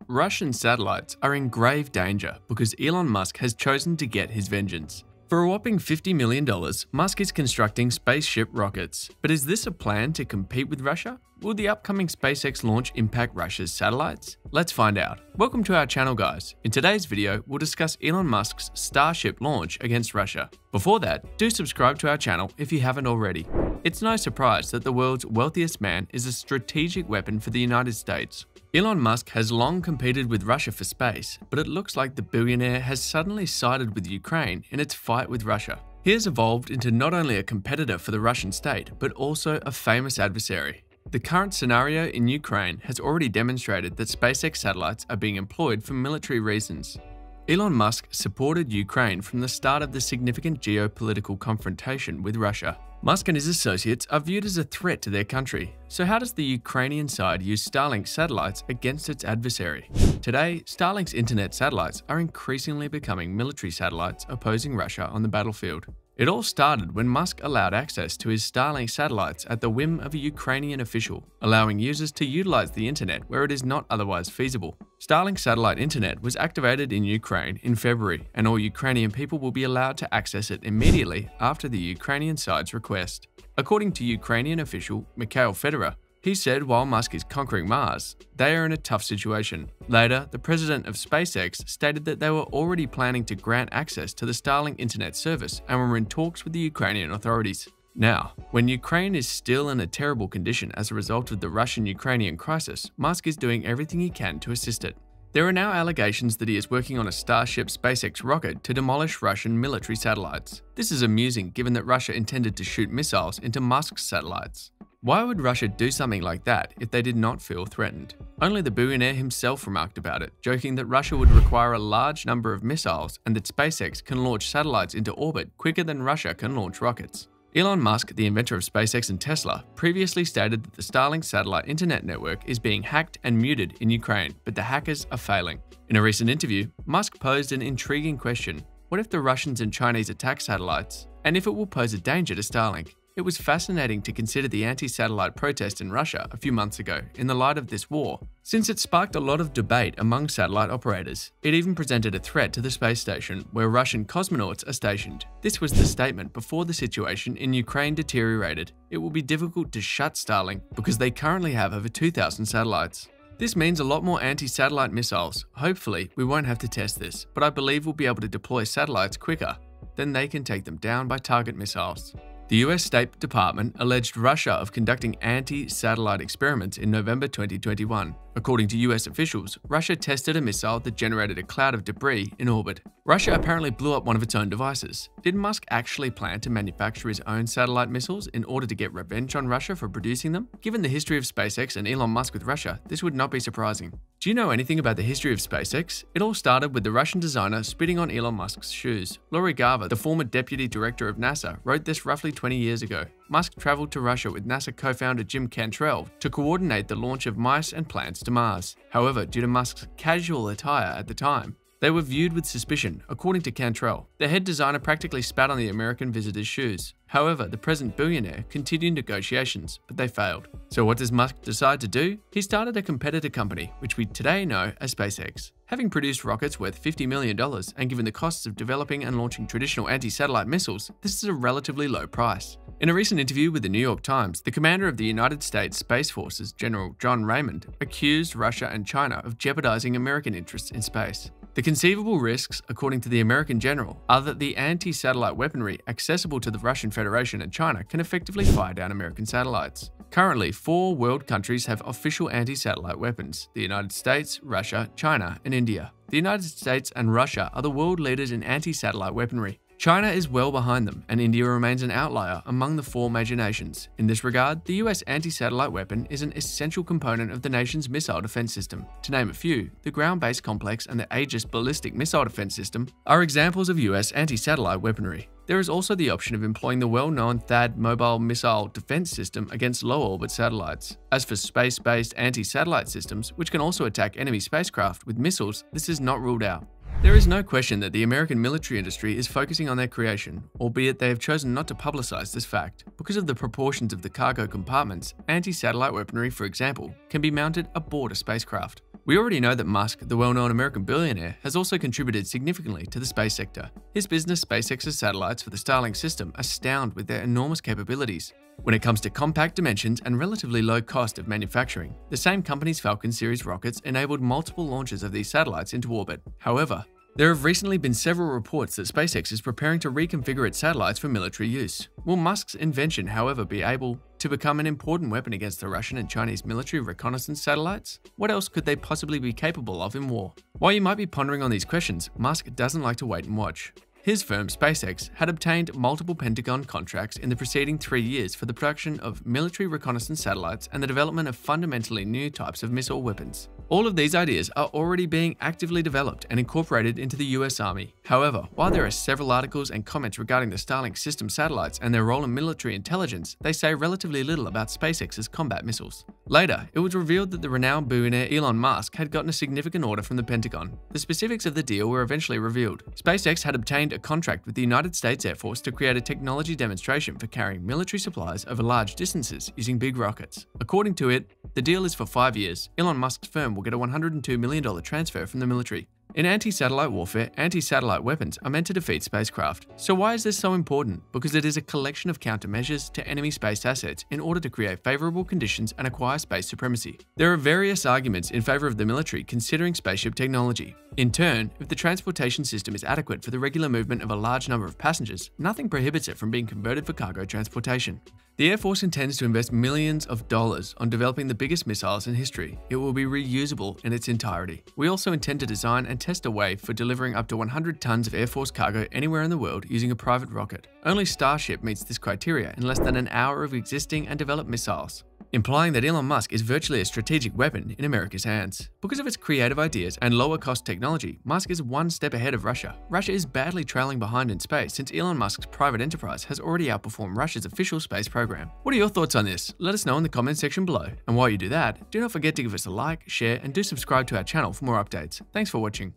Russian satellites are in grave danger because Elon Musk has chosen to get his vengeance. For a whopping $50 million, Musk is constructing spaceship rockets. But is this a plan to compete with Russia? Will the upcoming SpaceX launch impact Russia's satellites? Let's find out. Welcome to our channel, guys. In today's video, we'll discuss Elon Musk's Starship launch against Russia. Before that, do subscribe to our channel if you haven't already. It's no surprise that the world's wealthiest man is a strategic weapon for the United States. Elon Musk has long competed with Russia for space, but it looks like the billionaire has suddenly sided with Ukraine in its fight with Russia. He has evolved into not only a competitor for the Russian state, but also a famous adversary. The current scenario in Ukraine has already demonstrated that SpaceX satellites are being employed for military reasons. Elon Musk supported Ukraine from the start of the significant geopolitical confrontation with Russia. Musk and his associates are viewed as a threat to their country. So how does the Ukrainian side use Starlink satellites against its adversary? Today, Starlink's internet satellites are increasingly becoming military satellites opposing Russia on the battlefield. It all started when Musk allowed access to his Starlink satellites at the whim of a Ukrainian official, allowing users to utilize the internet where it is not otherwise feasible. Starlink satellite internet was activated in Ukraine in February, and all Ukrainian people will be allowed to access it immediately after the Ukrainian side's request. According to Ukrainian official Mikhail Fedorov, he said while Musk is conquering Mars, they are in a tough situation. Later, the president of SpaceX stated that they were already planning to grant access to the Starlink internet service and were in talks with the Ukrainian authorities. Now, when Ukraine is still in a terrible condition as a result of the Russian-Ukrainian crisis, Musk is doing everything he can to assist it. There are now allegations that he is working on a Starship SpaceX rocket to demolish Russian military satellites. This is amusing given that Russia intended to shoot missiles into Musk's satellites. Why would Russia do something like that if they did not feel threatened? Only the billionaire himself remarked about it, joking that Russia would require a large number of missiles and that SpaceX can launch satellites into orbit quicker than Russia can launch rockets. Elon Musk, the inventor of SpaceX and Tesla, previously stated that the Starlink satellite internet network is being hacked and muted in Ukraine, but the hackers are failing. In a recent interview, Musk posed an intriguing question: what if the Russians and Chinese attack satellites, and if it will pose a danger to Starlink? It was fascinating to consider the anti-satellite protest in Russia a few months ago in the light of this war, since it sparked a lot of debate among satellite operators. It even presented a threat to the space station where Russian cosmonauts are stationed. This was the statement before the situation in Ukraine deteriorated. It will be difficult to shut Starlink because they currently have over 2,000 satellites. This means a lot more anti-satellite missiles. Hopefully, we won't have to test this, but I believe we'll be able to deploy satellites quicker. Then they can take them down by target missiles. The US State Department alleged Russia of conducting anti-satellite experiments in November 2021. According to US officials, Russia tested a missile that generated a cloud of debris in orbit. Russia apparently blew up one of its own devices. Did Musk actually plan to manufacture his own satellite missiles in order to get revenge on Russia for producing them? Given the history of SpaceX and Elon Musk with Russia, this would not be surprising. Do you know anything about the history of SpaceX? It all started with the Russian designer spitting on Elon Musk's shoes. Lori Garver, the former deputy director of NASA, wrote this roughly 20 years ago. Musk traveled to Russia with NASA co-founder Jim Cantrell to coordinate the launch of mice and plants to Mars. However, due to Musk's casual attire at the time, they were viewed with suspicion, according to Cantrell. The head designer practically spat on the American visitor's shoes. However, the present billionaire continued negotiations, but they failed. So what does Musk decide to do? He started a competitor company, which we today know as SpaceX. Having produced rockets worth $50 million and given the costs of developing and launching traditional anti-satellite missiles, this is a relatively low price. In a recent interview with the New York Times, the commander of the United States Space Forces, General John Raymond, accused Russia and China of jeopardizing American interests in space. The conceivable risks, according to the American general, are that the anti-satellite weaponry accessible to the Russian Federation and China can effectively fire down American satellites. Currently, 4 world countries have official anti-satellite weapons: the United States, Russia, China, and India. The United States and Russia are the world leaders in anti-satellite weaponry. China is well behind them, and India remains an outlier among the 4 major nations. In this regard, the US anti-satellite weapon is an essential component of the nation's missile defense system. To name a few, the ground-based complex and the Aegis ballistic missile defense system are examples of US anti-satellite weaponry. There is also the option of employing the well-known THAAD mobile missile defense system against low-orbit satellites. As for space-based anti-satellite systems, which can also attack enemy spacecraft with missiles, this is not ruled out. There is no question that the American military industry is focusing on their creation, albeit they have chosen not to publicize this fact. Because of the proportions of the cargo compartments, anti-satellite weaponry, for example, can be mounted aboard a spacecraft. We already know that Musk, the well-known American billionaire, has also contributed significantly to the space sector. His business SpaceX's satellites for the Starlink system astound with their enormous capabilities. When it comes to compact dimensions and relatively low cost of manufacturing, the same company's Falcon series rockets enabled multiple launches of these satellites into orbit. However, there have recently been several reports that SpaceX is preparing to reconfigure its satellites for military use. Will Musk's invention, however, be able to become an important weapon against the Russian and Chinese military reconnaissance satellites? What else could they possibly be capable of in war? While you might be pondering on these questions, Musk doesn't like to wait and watch. His firm, SpaceX, had obtained multiple Pentagon contracts in the preceding 3 years for the production of military reconnaissance satellites and the development of fundamentally new types of missile weapons. All of these ideas are already being actively developed and incorporated into the US Army. However, while there are several articles and comments regarding the Starlink system satellites and their role in military intelligence, they say relatively little about SpaceX's combat missiles. Later, it was revealed that the renowned billionaire Elon Musk had gotten a significant order from the Pentagon. The specifics of the deal were eventually revealed. SpaceX had obtained a contract with the United States Air Force to create a technology demonstration for carrying military supplies over large distances using big rockets. According to it, the deal is for 5 years. Elon Musk's firm will get a $102 million transfer from the military. In anti-satellite warfare, anti-satellite weapons are meant to defeat spacecraft. So why is this so important? Because it is a collection of countermeasures to enemy space assets in order to create favorable conditions and acquire space supremacy. There are various arguments in favor of the military considering spaceship technology. In turn, if the transportation system is adequate for the regular movement of a large number of passengers, nothing prohibits it from being converted for cargo transportation. The Air Force intends to invest millions of dollars on developing the biggest missiles in history. It will be reusable in its entirety. We also intend to design and test a way for delivering up to 100 tons of Air Force cargo anywhere in the world using a private rocket. Only Starship meets this criteria in less than an hour of existing and developed missiles, implying that Elon Musk is virtually a strategic weapon in America's hands. Because of its creative ideas and lower-cost technology, Musk is one step ahead of Russia. Russia is badly trailing behind in space since Elon Musk's private enterprise has already outperformed Russia's official space program. What are your thoughts on this? Let us know in the comment section below. And while you do that, do not forget to give us a like, share, and do subscribe to our channel for more updates. Thanks for watching.